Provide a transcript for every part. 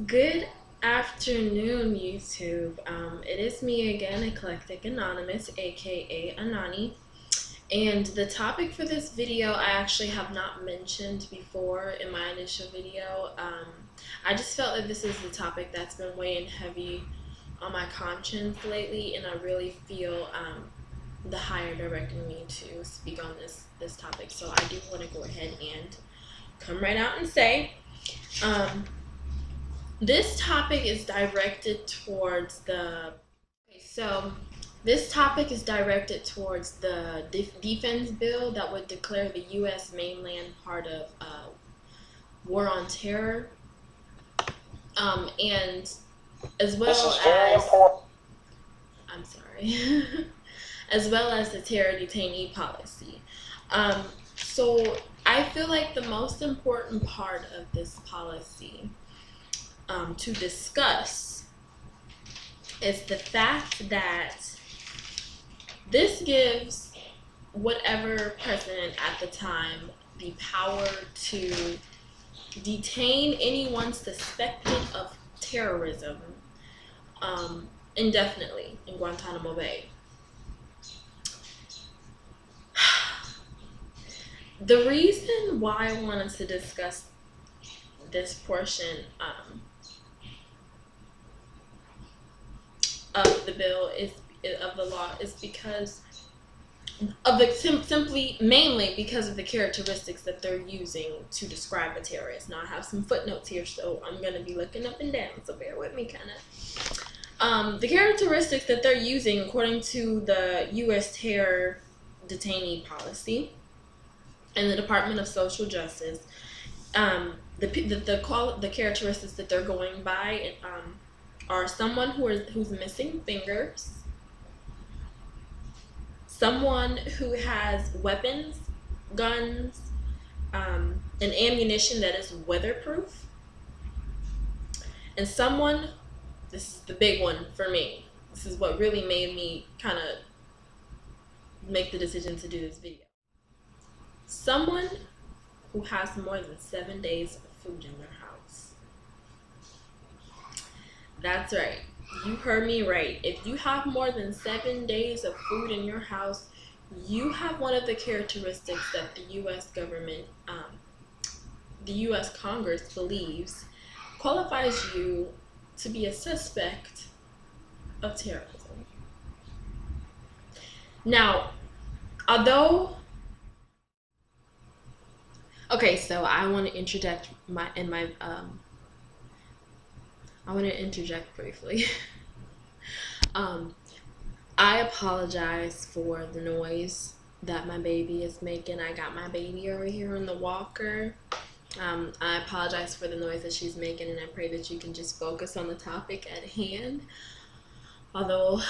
Good afternoon, YouTube. It is me again, Eclectic Anonymous, aka Anani. And the topic for this video I actually have not mentioned before in my initial video. I just felt that this is the topic that's been weighing heavy on my conscience lately, and I really feel the higher directing me to speak on this topic. So I do want to go ahead and come right out and say, this topic is directed towards the defense bill that would declare the U.S. mainland part of war on terror, and as well as I'm sorry, as well as the terror detainee policy. So I feel like the most important part of this policy to discuss is the fact that this gives whatever president at the time the power to detain anyone suspected of terrorism indefinitely in Guantanamo Bay. The reason why I wanted to discuss this portion of the bill of the law is because of the mainly because of the characteristics that they're using to describe a terrorist. Now I have some footnotes here, so I'm gonna be looking up and down, so bear with me kinda. The characteristics that they're using according to the U.S. terror detainee policy and the Department of Social Justice, the characteristics that they're going by are someone who's missing fingers, someone who has weapons, guns, and ammunition that is weatherproof, and someone, this is the big one for me, this is what really made me kind of make the decision to do this video, someone who has more than 7 days of food in their house. That's right. You heard me right. If you have more than 7 days of food in your house, you have one of the characteristics that the U.S. government, the U.S. Congress believes qualifies you to be a suspect of terrorism. Now, okay, so I want to interject briefly. I apologize for the noise that my baby is making. I got my baby over here in the walker. I apologize for the noise that she's making, and I pray that you can just focus on the topic at hand. Although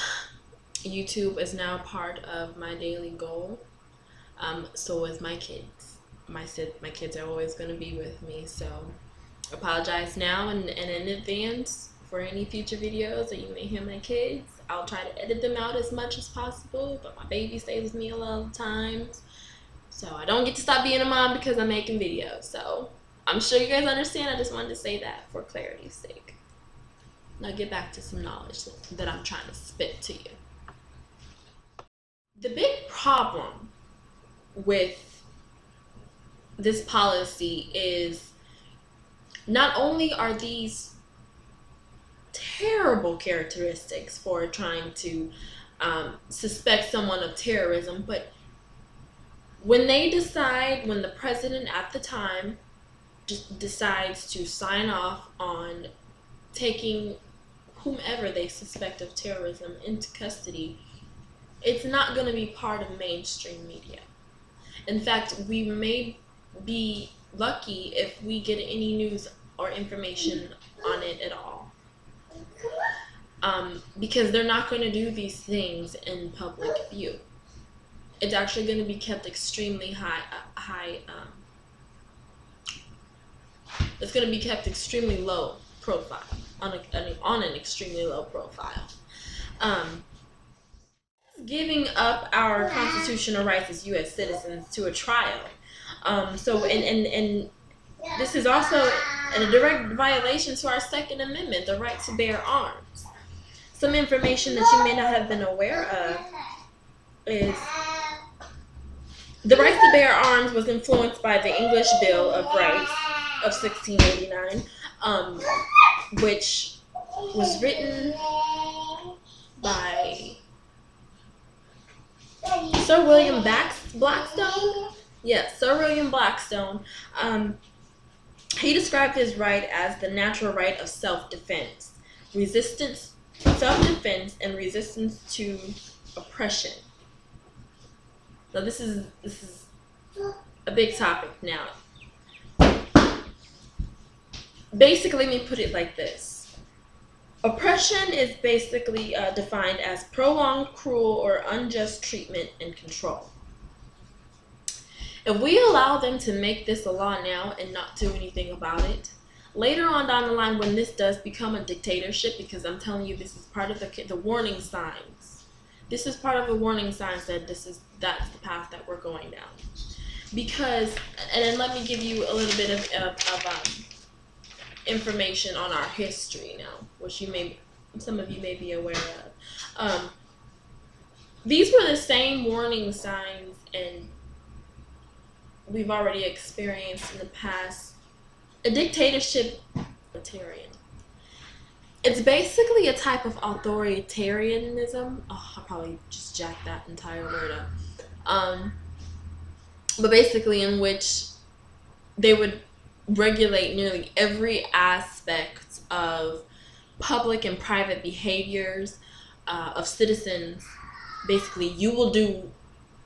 YouTube is now part of my daily goal, so is my kids. My kids are always going to be with me, so apologize now and in advance for any future videos that you may hear my kids. I'll try to edit them out as much as possible, but my baby stays with me a lot of times, so I don't get to stop being a mom because I'm making videos. So I'm sure you guys understand. I just wanted to say that for clarity's sake. Now get back to some knowledge that I'm trying to spit to you. The big problem with this policy is not only are these terrible characteristics for trying to suspect someone of terrorism, but when the president at the time just decides to sign off on taking whomever they suspect of terrorism into custody, it's not going to be part of mainstream media. In fact, we may be lucky if we get any news or information on it at all, because they're not going to do these things in public view. It's actually going to be kept extremely it's going to be kept extremely low profile, on an extremely low profile. Giving up our constitutional rights as U.S. citizens to a trial. So this is also and a direct violation to our Second Amendment, the right to bear arms. Some information that you may not have been aware of is the right to bear arms was influenced by the English Bill of Rights of 1689, which was written by Sir William Blackstone. Yes, Sir William Blackstone. He described his right as the natural right of self-defense, self-defense, and resistance to oppression. Now this is a big topic now. Basically, let me put it like this. Oppression is basically defined as prolonged, cruel, or unjust treatment and control. If we allow them to make this a law now and not do anything about it, later on down the line when this does become a dictatorship, because I'm telling you this is part of the warning signs. This is part of the warning signs that that's the path that we're going down. Because, and then let me give you a little bit of information on our history now, which some of you may be aware of. These were the same warning signs and we've already experienced in the past. A dictatorship, it's basically a type of authoritarianism. Oh, I'll probably just jack that entire word up. But basically in which they would regulate nearly every aspect of public and private behaviors of citizens. Basically, you will do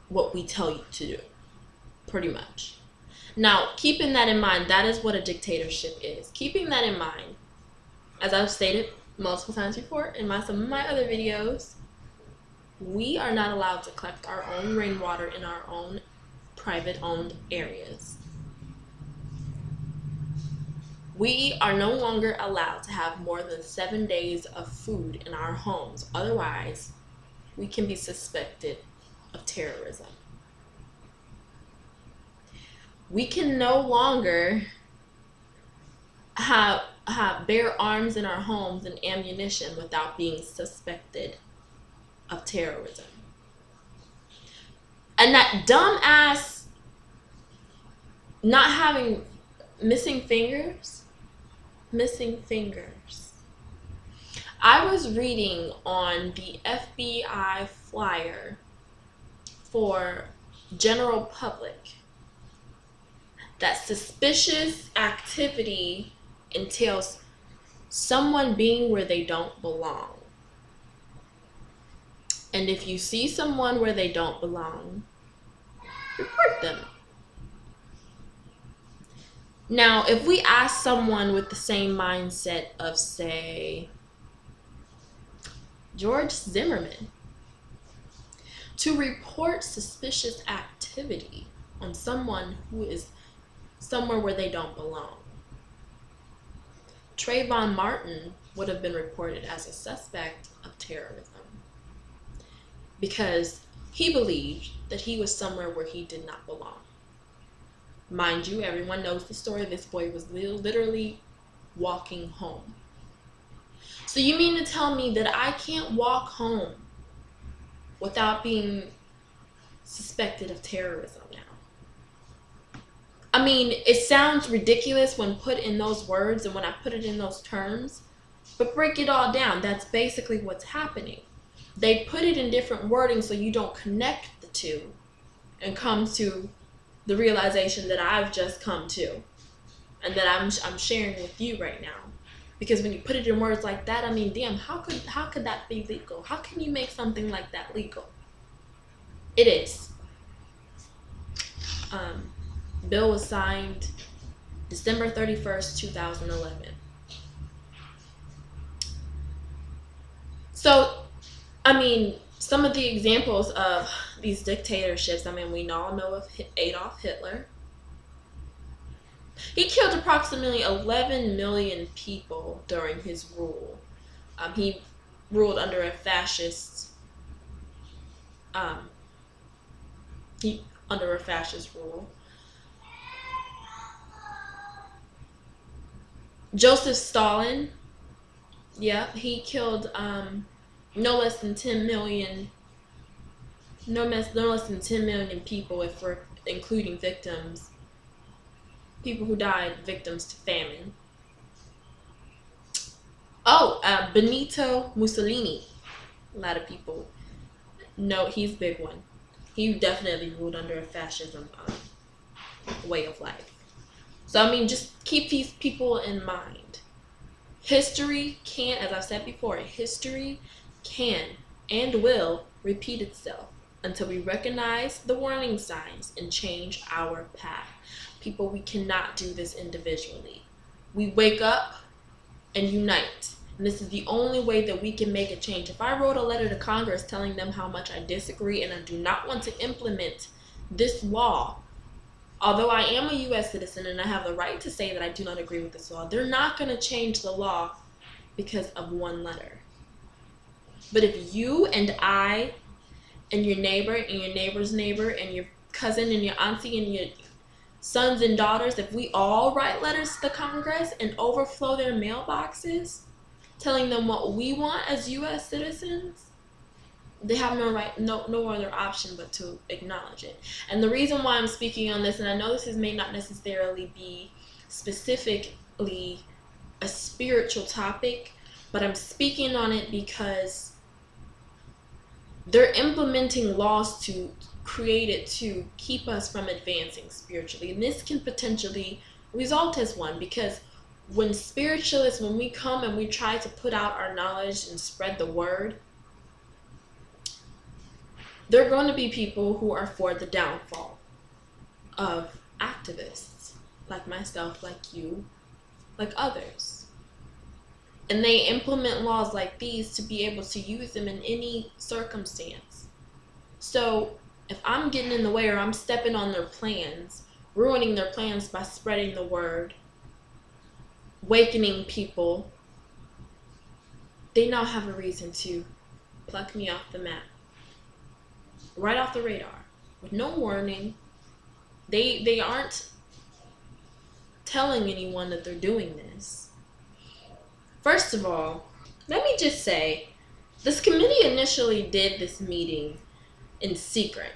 what we tell you to do, pretty much. Now, keeping that in mind, that is what a dictatorship is. Keeping that in mind, as I've stated multiple times before in some of my other videos, we are not allowed to collect our own rainwater in our own private-owned areas. We are no longer allowed to have more than 7 days of food in our homes. Otherwise, we can be suspected of terrorism. We can no longer bear arms in our homes and ammunition without being suspected of terrorism. And that dumb ass not having missing fingers. I was reading on the FBI flyer for general public that suspicious activity entails someone being where they don't belong. And if you see someone where they don't belong, report them. Now, if we ask someone with the same mindset of, say, George Zimmerman to report suspicious activity on someone who is somewhere where they don't belong, Trayvon Martin would have been reported as a suspect of terrorism because he believed that he was somewhere where he did not belong. Mind you, everyone knows the story. This boy was literally walking home. So you mean to tell me that I can't walk home without being suspected of terrorism now? I mean, it sounds ridiculous when put in those words and when I put it in those terms, but break it all down. That's basically what's happening. They put it in different wording so you don't connect the two and come to the realization that I've just come to and that I'm sharing with you right now. Because when you put it in words like that, I mean, damn, how could that be legal? How can you make something like that legal? It is. Bill was signed December 31st, 2011. So, I mean, some of the examples of these dictatorships, I mean, we all know of Adolf Hitler. He killed approximately 11 million people during his rule. He ruled under a fascist, rule. Joseph Stalin, yep, he killed no less than 10 million, no less than 10 million people, if we're including victims, people who died victims to famine. Oh, Benito Mussolini. A lot of people know he's a big one. He definitely ruled under a fascism way of life. So, I mean, just keep these people in mind. History can, as I've said before, history can and will repeat itself until we recognize the warning signs and change our path. People, we cannot do this individually. We wake up and unite. And this is the only way that we can make a change. If I wrote a letter to Congress telling them how much I disagree and I do not want to implement this law, although I am a U.S. citizen and I have the right to say that I do not agree with this law, they're not going to change the law because of one letter. But if you and I and your neighbor and your neighbor's neighbor and your cousin and your auntie and your sons and daughters, if we all write letters to the Congress and overflow their mailboxes, telling them what we want as U.S. citizens, they have no other option but to acknowledge it. And the reason why I'm speaking on this, and I know this may not necessarily be specifically a spiritual topic, but I'm speaking on it because they're implementing laws to create it to keep us from advancing spiritually. And this can potentially result as one, because when spiritualists, when we come and we try to put out our knowledge and spread the word, there are going to be people who are for the downfall of activists like myself, like you, like others. And they implement laws like these to be able to use them in any circumstance. So if I'm getting in the way or I'm stepping on their plans, ruining their plans by spreading the word, awakening people, they now have a reason to pluck me off the map, right off the radar, with no warning. They aren't telling anyone that they're doing this. First of all, let me just say, this committee initially did this meeting in secret.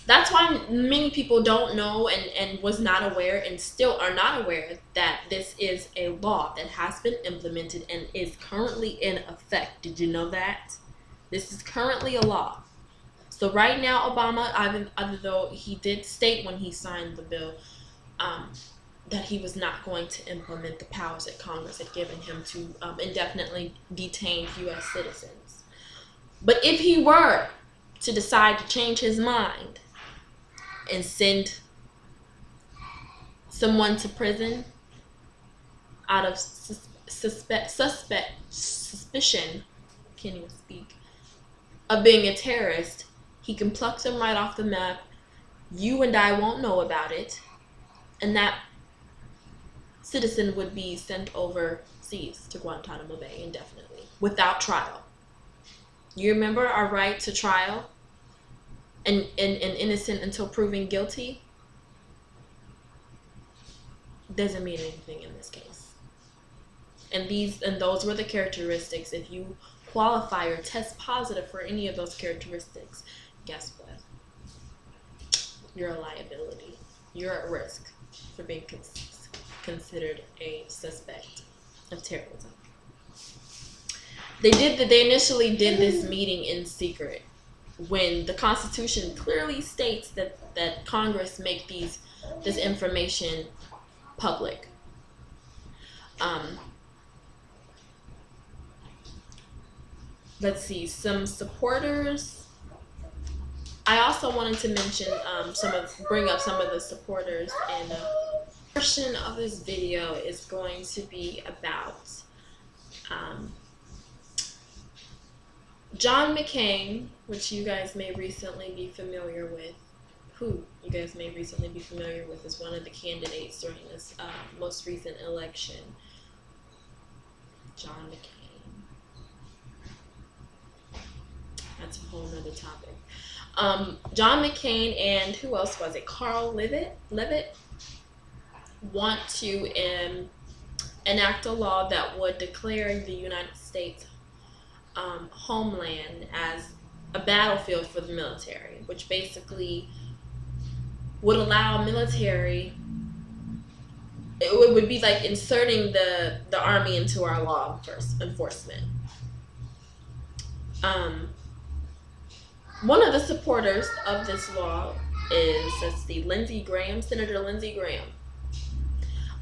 That's why many people don't know and was not aware and still are not aware that this is a law that has been implemented and is currently in effect. Did you know that? This is currently a law. So right now, Obama, although he did state when he signed the bill that he was not going to implement the powers that Congress had given him to indefinitely detain U.S. citizens. But if he were to decide to change his mind and send someone to prison out of suspicion, can't even speak, of being a terrorist, he can pluck them right off the map. You and I won't know about it, and that citizen would be sent overseas to Guantanamo Bay indefinitely without trial. You remember our right to trial and innocent until proven guilty? Doesn't mean anything in this case. And those were the characteristics. If you qualify or test positive for any of those characteristics, guess what? You're a liability. You're at risk for being considered a suspect of terrorism. They initially did this meeting in secret when the Constitution clearly states that Congress make this information public. Let's see, some supporters. I also wanted to mention bring up some of the supporters, and a portion of this video is going to be about John McCain, which you guys may recently be familiar with, is one of the candidates during this most recent election. John McCain. That's a whole nother topic. John McCain and who else was it? Carl Levitt want to enact a law that would declare the United States homeland as a battlefield for the military, which basically would allow military. It would be like inserting the army into our law enforcement. One of the supporters of this law is, let's see, Lindsey Graham, Senator Lindsey Graham.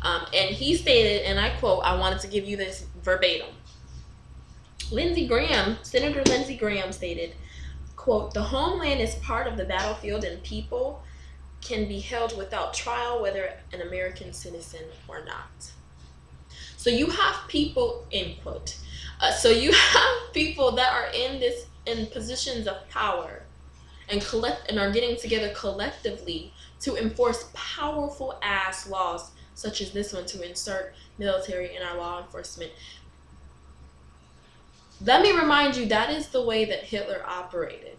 And he stated, and I quote, I wanted to give you this verbatim. Senator Lindsey Graham stated, quote, "The homeland is part of the battlefield and people can be held without trial whether an American citizen or not." So you have people, end quote. So you have people that are in positions of power and are getting together collectively to enforce powerful ass laws such as this one, to insert military in our law enforcement. Let me remind you, that is the way that Hitler operated.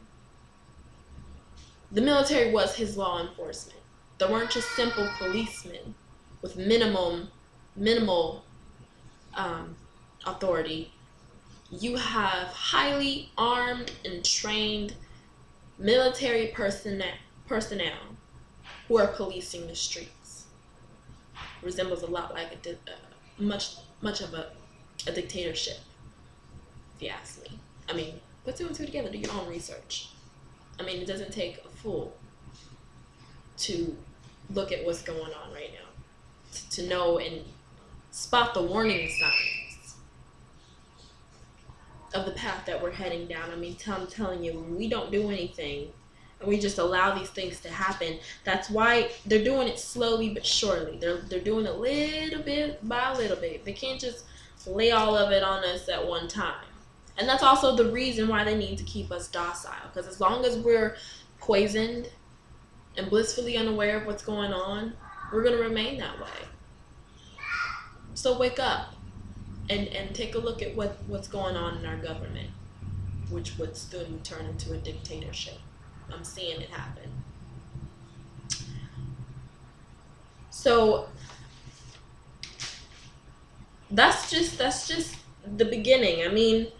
The military was his law enforcement. They weren't just simple policemen with minimal authority. You have highly armed and trained military personnel who are policing the streets. Resembles a lot like much of a dictatorship, if you ask me. I mean, put two and two together, do your own research. I mean, it doesn't take a fool to look at what's going on right now, to know and spot the warning signs of the path that we're heading down. I mean, I'm telling you, when we don't do anything and we just allow these things to happen, that's why they're doing it slowly but surely. They're doing it little bit by little bit. They can't just lay all of it on us at one time. And that's also the reason why they need to keep us docile, because as long as we're poisoned and blissfully unaware of what's going on, we're going to remain that way. So wake up and take a look at what's going on in our government, which would soon turn into a dictatorship. I'm seeing it happen. So that's just the beginning. I mean,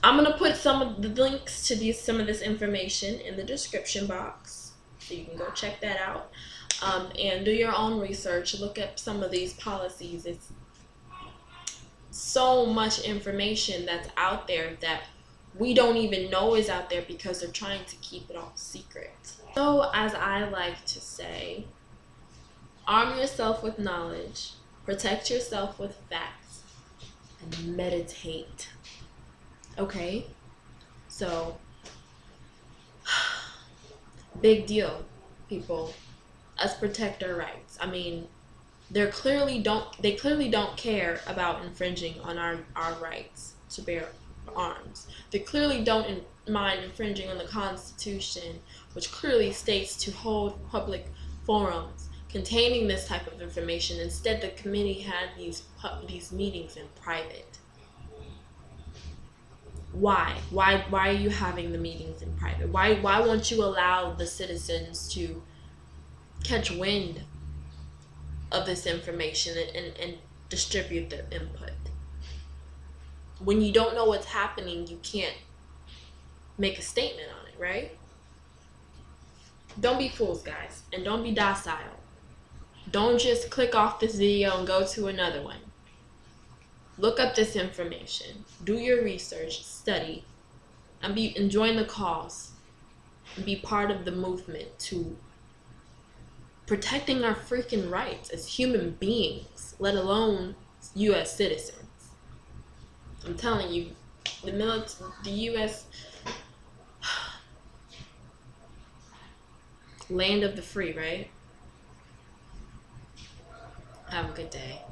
I'm going to put some of the links to some of this information in the description box, so you can go check that out, and do your own research. Look at some of these policies. It's so much information that's out there that we don't even know is out there because they're trying to keep it all secret. So, as I like to say, arm yourself with knowledge, protect yourself with facts, and meditate. Okay, so big deal, people. Let's protect our rights. I mean, they clearly don't care about infringing on our rights to bear arms. They clearly don't mind infringing on the Constitution, which clearly states to hold public forums containing this type of information. Instead, the committee had these meetings in private. Why? Why are you having the meetings in private? Why won't you allow the citizens to catch wind of this information and distribute their input? When you don't know what's happening, you can't make a statement on it, right? Don't be fools, guys, and don't be docile. Don't just click off this video and go to another one. Look up this information, do your research, study, and join the cause, and be part of the movement to protecting our freaking rights as human beings, let alone U.S. citizens. I'm telling you, the U.S. land of the free, right? Have a good day.